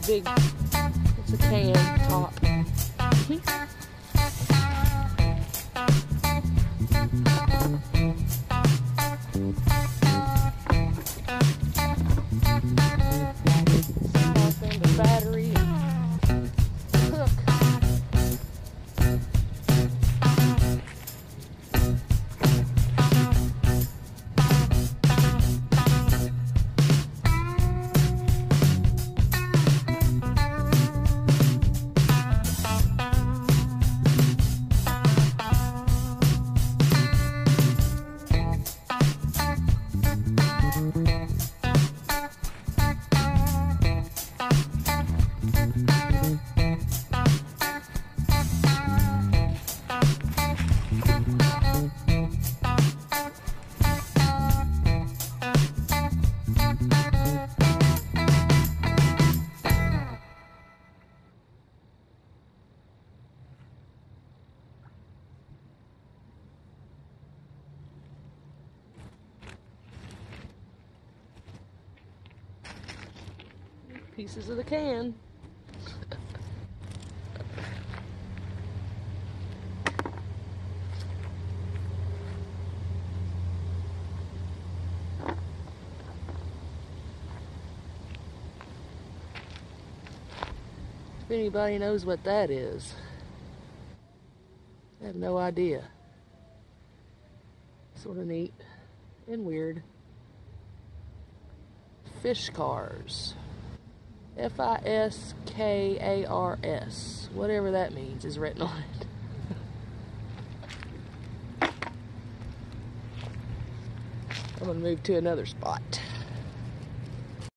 Big, it's a can top. The battery and hook. Pieces of the can. If anybody knows what that is, I have no idea. Sort of neat and weird. Fiskars. Fiskars. Whatever that means is written on it. I'm gonna move to another spot.